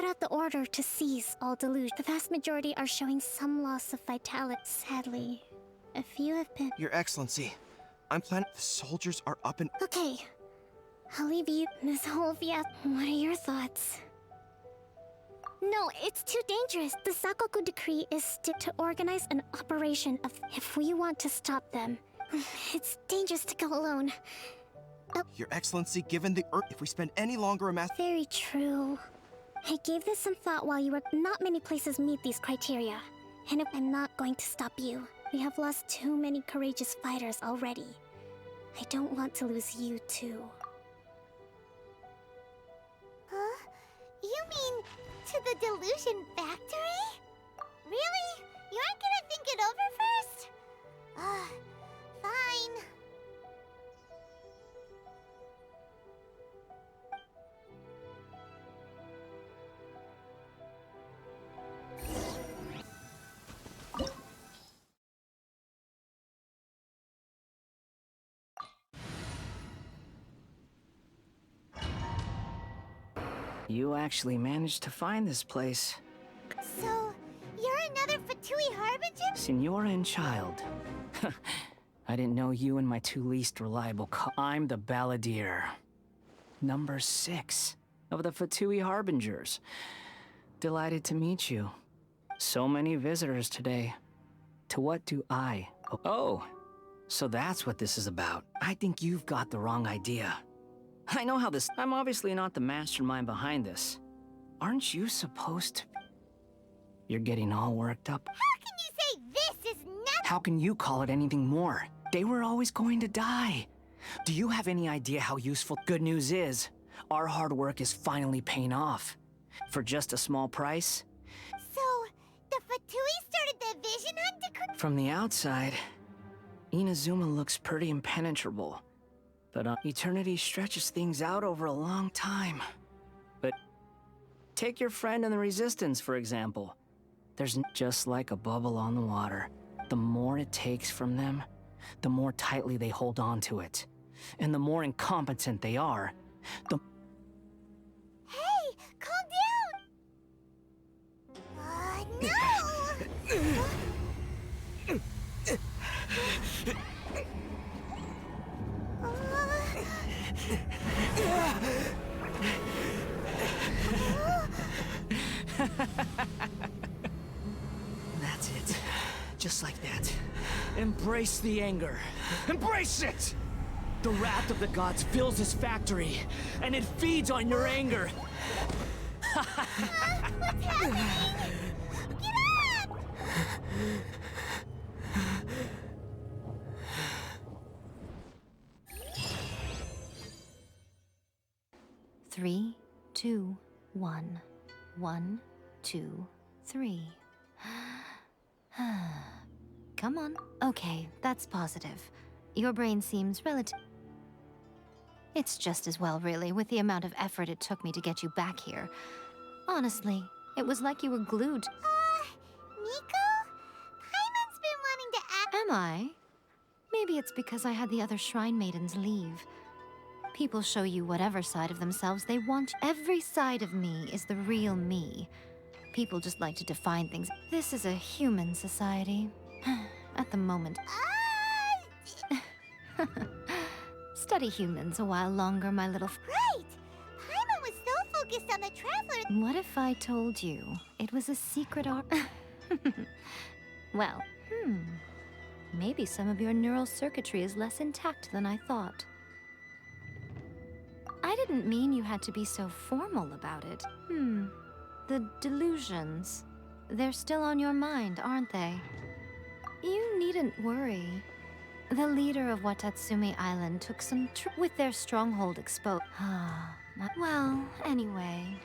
put out the order to seize all delusion. The vast majority are showing some loss of vitality. Sadly, a few have been... Your Excellency, I'm planning... The soldiers are up and... Okay, I'll leave you this whole fiasco. What are your thoughts? No, it's too dangerous. The Sakoku decree is to organize an operation of... If we want to stop them, it's dangerous to go alone. Your Excellency, given the if we spend any longer Very true. I gave this some thought while you were... Not many places meet these criteria. And if I'm not going to stop you. We have lost too many courageous fighters already. I don't want to lose you too. Huh? You mean to the delusion factory? Really? You aren't gonna think it over first? Fine. You actually managed to find this place. So, you're another Fatui Harbinger? Senora and child. I didn't know you and my two least reliable I'm the Balladeer. Number 6 of the Fatui Harbingers. Delighted to meet you. So many visitors today. To what do I... Oh, so that's what this is about. I think you've got the wrong idea. I know how this... I'm obviously not the mastermind behind this. Aren't you supposed to... You're getting all worked up. How can you say this is nothing? How can you call it anything more? They were always going to die. Do you have any idea how useful... Good news is, our hard work is finally paying off. For just a small price. So, the Fatui started the vision hunt to... From the outside, Inazuma looks pretty impenetrable. But eternity stretches things out over a long time. But take your friend in the Resistance, for example. There's just like a bubble on the water. The more it takes from them, the more tightly they hold on to it. And the more incompetent they are, the... Hey, calm down! That's it. Just like that. Embrace the anger. Embrace it! The wrath of the gods fills this factory, and it feeds on your anger. What's happening? Get up! 3, 2, 1. 1, 2, 3. Come on. Okay, that's positive. Your brain seems relative. It's just as well, really, with the amount of effort it took me to get you back here. Honestly, it was like you were glued. Nico? Paimon's been wanting to act... Am I? Maybe it's because I had the other Shrine Maidens leave. People show you whatever side of themselves they want. Every side of me is the real me. People just like to define things. This is a human society. At the moment. Study humans a while longer, my little... Right! Paimon was so focused on the Traveler... What if I told you it was a secret art? Well, maybe some of your neural circuitry is less intact than I thought. I didn't mean you had to be so formal about it. The delusions. They're still on your mind, aren't they? You needn't worry. The leader of Watatsumi Island took some with their stronghold exposed. Well, anyway.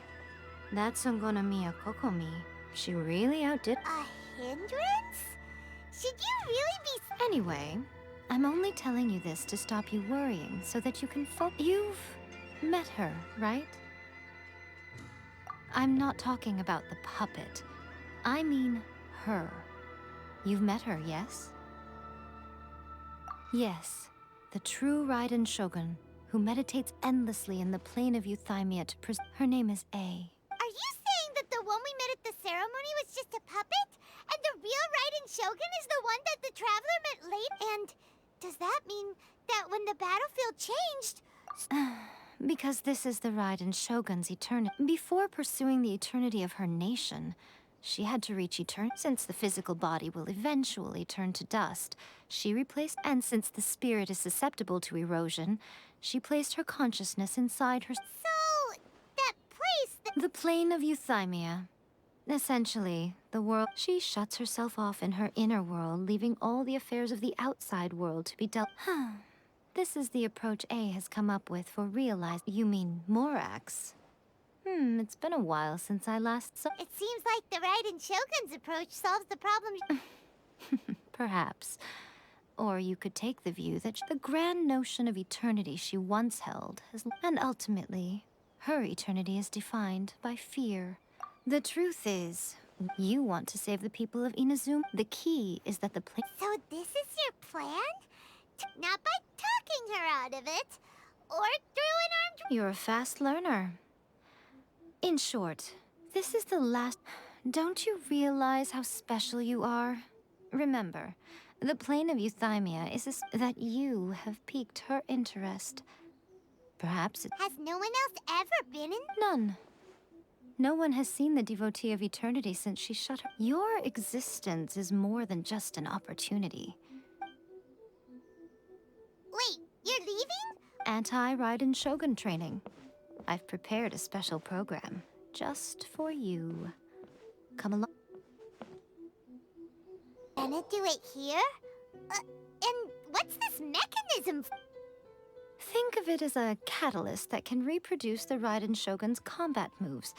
That Songonomiya Kokomi, she really outdid... A hindrance? Should you really be... Anyway, I'm only telling you this to stop you worrying so that you can You've met her, right? I'm not talking about the puppet. I mean her. You've met her, yes? Yes, the true Raiden Shogun, who meditates endlessly in the plain of Euthymia to her name is A. Are you saying met at the ceremony was just a puppet? And the real Raiden Shogun is the one that the Traveler met later? And does that mean that when the battlefield changed... Because this is the Raiden Shogun's eternity. Before pursuing the eternity of her nation, she had to reach eternity. Since the physical body will eventually turn to dust, she replaced... And since the spirit is susceptible to erosion, she placed her consciousness inside her... So, that place... The plane of euthymia. Essentially, the world... She shuts herself off in her inner world, leaving all the affairs of the outside world to be dealt... This is the approach A has come up with for realize... You mean Morax? It's been a while since I last saw... It seems like the Raiden Shogun's approach solves the problem... Perhaps. Or you could take the view that the grand notion of eternity she once held has... And ultimately, her eternity is defined by fear. The truth is, you want to save the people of Inazuma. The key is that the plane... So this is your plan? Not by talking her out of it, or through an armed... You're a fast learner. In short, this is the last... Don't you realize how special you are? Remember, the plane of euthymia is that you have piqued her interest. Perhaps it... Has no one else ever been in... None. No one has seen the devotee of eternity since she shut her... Your existence is more than just an opportunity. Wait, you're leaving? Anti-Raiden Shogun training. I've prepared a special program just for you. Come along. Gonna do it here? And what's this mechanism? Think of it as a catalyst that can reproduce the Raiden Shogun's combat moves.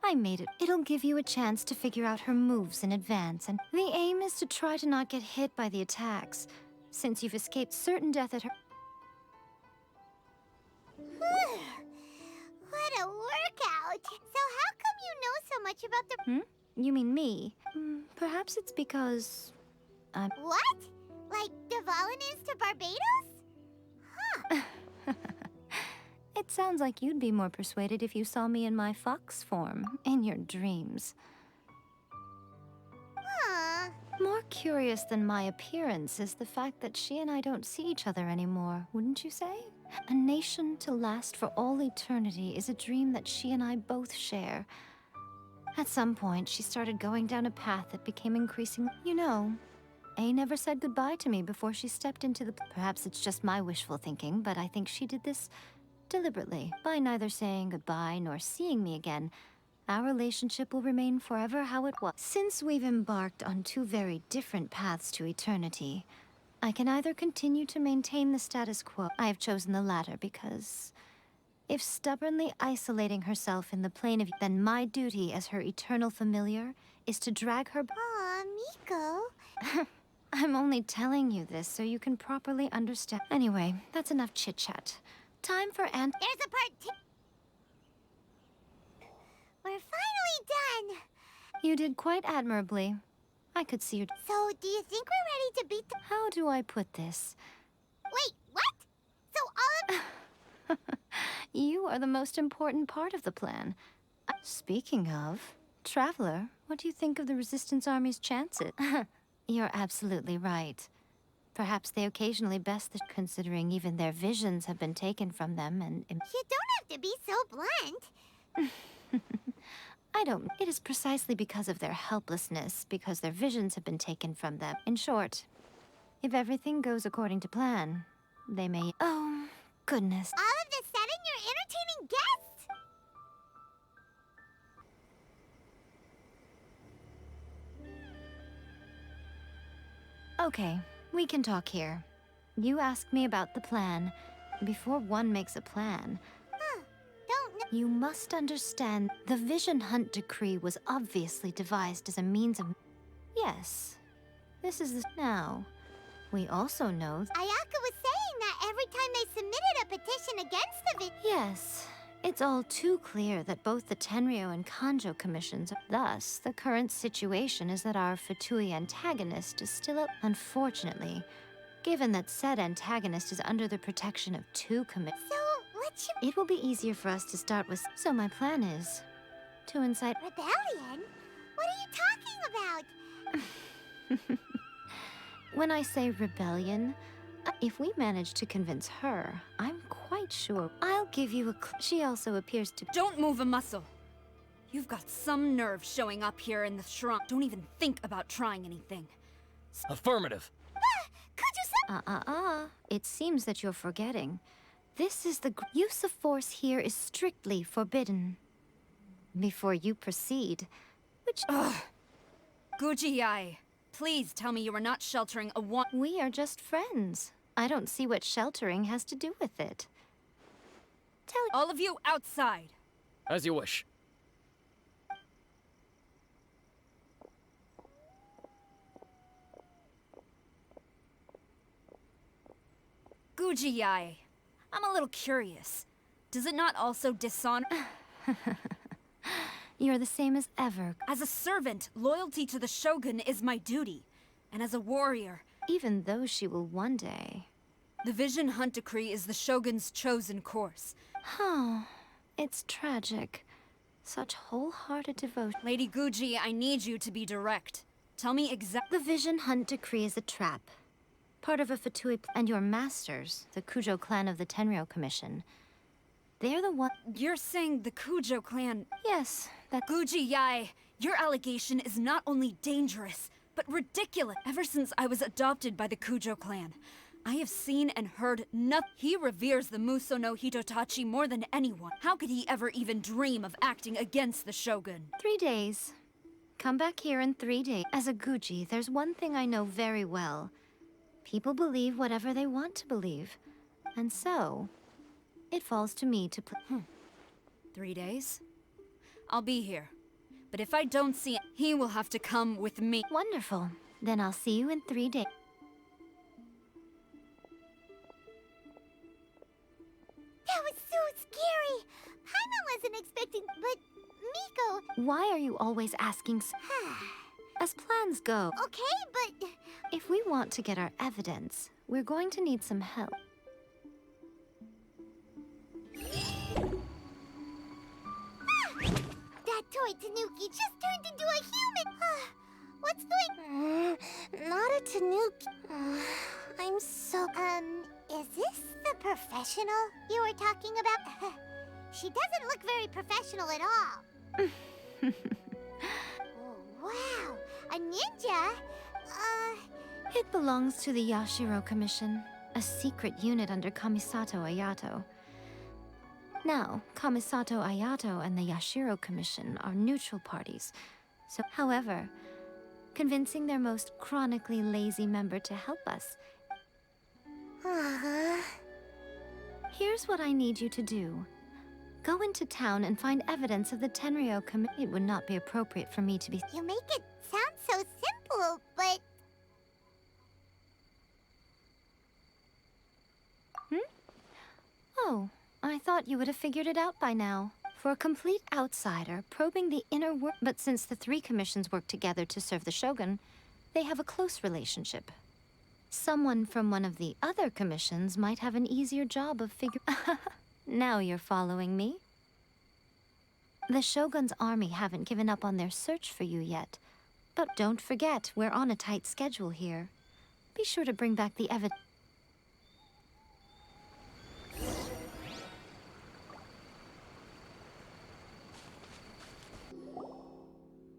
I made it. It'll give you a chance to figure out her moves in advance, and the aim is to try to not get hit by the attacks, since you've escaped certain death at her... What a workout! So how come you know so much about the... You mean me? Perhaps it's because... What? Like Dvalin is to Barbados? Huh. It sounds like you'd be more persuaded if you saw me in my fox form, in your dreams. Huh. More curious than my appearance is the fact that she and I don't see each other anymore, wouldn't you say? A nation to last for all eternity is a dream that she and I both share. At some point, she started going down a path that became increasingly... You know, A never said goodbye to me before she stepped into the... Perhaps it's just my wishful thinking, but I think she did this deliberately. By neither saying goodbye nor seeing me again, our relationship will remain forever how it was. Since we've embarked on two very different paths to eternity, I can either continue to maintain the status quo. I have chosen the latter because if stubbornly isolating herself in the plane of... Then my duty as her eternal familiar is to drag her... Aw, Miko. I'm only telling you this so you can properly understand. Anyway, that's enough chit-chat. Time for There's a part two. We're finally done. You did quite admirably. I could see your... So, do you think we're ready to beat the... How do I put this? Wait, what? So all of... You are the most important part of the plan. Speaking of, Traveler, what do you think of the Resistance Army's chances? You're absolutely right. Perhaps they occasionally best considering even their visions have been taken from them and... You don't have to be so blunt. I don't... It is precisely because of their helplessness, because their visions have been taken from them. In short, if everything goes according to plan, they may... Oh, goodness. All of a sudden, you're entertaining guests? Okay, we can talk here. You asked me about the plan. Before one makes a plan, Don't know. you must understand the Vision Hunt Decree was obviously devised as a means of... Yes, this is the... Now, we also know... Ayaka was saying that every time they submitted a petition against the Yes, it's all too clear that both the Tenryo and Kanjo commissions... Thus, the current situation is that our Fatui antagonist is still up... Unfortunately, given that said antagonist is under the protection of two commissions... So, what should... It will be easier for us to start with... So my plan is to incite... Rebellion? What are you talking about? When I say rebellion, if we manage to convince her, I'm quite sure I'll give you a She also appears to— Don't move a muscle. You've got some nerve showing up here in the shrine. Don't even think about trying anything. Affirmative. Could you say— It seems that you're forgetting. This is the use of force here is strictly forbidden. Before you proceed, which— Ugh. Guji-ai, please tell me you are not sheltering a one— We are just friends. I don't see what sheltering has to do with it. All of you outside. As you wish. Guji-ai, I'm a little curious. Does it not also dishonor— You're the same as ever. As a servant, loyalty to the Shogun is my duty. And as a warrior, Even though she will one day. the Vision Hunt Decree is the Shogun's chosen course. Oh, it's tragic. Such wholehearted devotion. Lady Guji, I need you to be direct. Tell me exactly— The Vision Hunt Decree is a trap. Part of a Fatui and your masters, the Kujo clan of the Tenryou Commission. They're the one— You're saying the Kujo clan— Yes, that— Guji-ai, your allegation is not only dangerous, but ridiculous. Ever since I was adopted by the Kujo clan, I have seen and heard nothing. He reveres the Muso no Hitotachi more than anyone. How could he ever even dream of acting against the Shogun? 3 days. Come back here in 3 days. As a Guji, there's one thing I know very well. People believe whatever they want to believe. And so, it falls to me to put— 3 days? I'll be here. But if I don't see it, he will have to come with me. Wonderful. Then I'll see you in 3 days. That was so scary? Paimon wasn't expecting, but Miko— Why are you always asking As plans go, Okay, but— if we want to get our evidence, we're going to need some help. That toy Tanuki just turned into a human! What's going— Not a Tanuki. I'm so... is this the professional you were talking about? She doesn't look very professional at all. Oh, wow, a ninja? It belongs to the Yashiro Commission, a secret unit under Kamisato Ayato. Now, Kamisato Ayato and the Yashiro Commission are neutral parties. So, however, convincing their most chronically lazy member to help us. Here's what I need you to do. Go into town and find evidence of the Tenryou Commission. It would not be appropriate for me to be— You make it sound so simple, but— Oh, I thought you would have figured it out by now. For a complete outsider, probing the inner work— But since the 3 commissions work together to serve the Shogun, they have a close relationship. Someone from one of the other commissions might have an easier job of figuring— Now you're following me. The Shogun's army haven't given up on their search for you yet. But don't forget, we're on a tight schedule here. Be sure to bring back the evidence.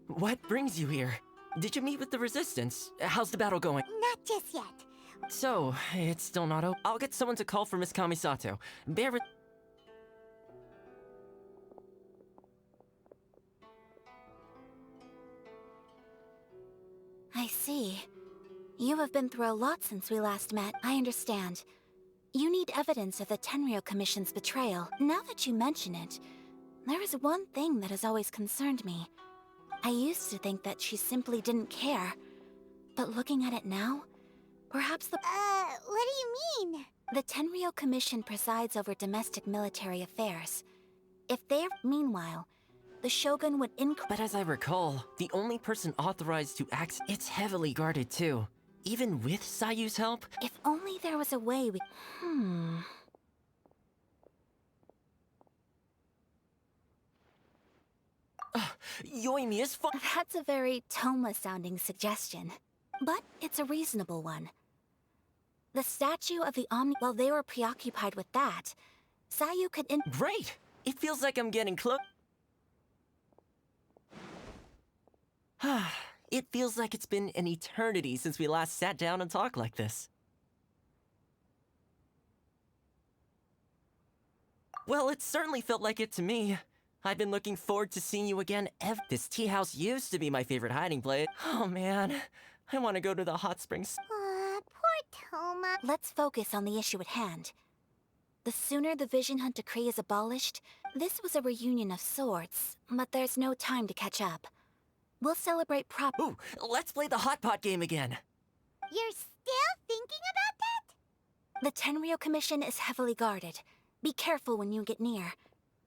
What brings you here? Did you meet with the Resistance? How's the battle going? not just yet. So, it's still not open. I'll get someone to call for Miss Kamisato. Bear with— I see. You have been through a lot since we last met. I understand. You need evidence of the Tenryou Commission's betrayal. Now that you mention it, there is one thing that has always concerned me. I used to think that she simply didn't care. But looking at it now, perhaps the— What do you mean? The Tenryou Commission presides over domestic military affairs. If they're— Meanwhile, the Shogun would But as I recall, the only person authorized to act— It's heavily guarded too. Even with Sayu's help? If only there was a way we— Yoimi is fu- That's a very Toma-sounding suggestion, but it's a reasonable one. The statue of the Omni... While they were preoccupied with that, Sayu could Great! It feels like I'm getting close. It feels like it's been an eternity since we last sat down and talked like this. Well, it certainly felt like it to me. I've been looking forward to seeing you again. This tea house used to be my favorite hiding place. Oh man, I want to go to the hot springs. Poor Toma. Let's focus on the issue at hand. The sooner the Vision Hunt Decree is abolished, this was a reunion of sorts, but there's no time to catch up. We'll celebrate Ooh, let's play the hot pot game again. You're still thinking about that? The Tenryou Commission is heavily guarded. Be careful when you get near.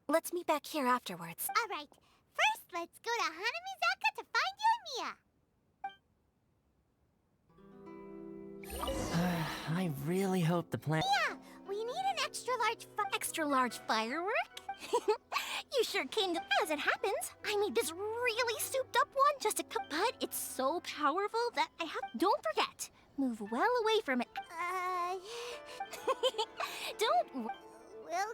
Let's meet back here afterwards. All right. First, let's go to Hanamizaka to find Yoimiya. I really hope the plan- Yeah, we need an Extra large firework? You sure came to... As it happens, I made this really souped up one just to come, but it's so powerful that I have... Don't forget, move well away from it. Don't... We'll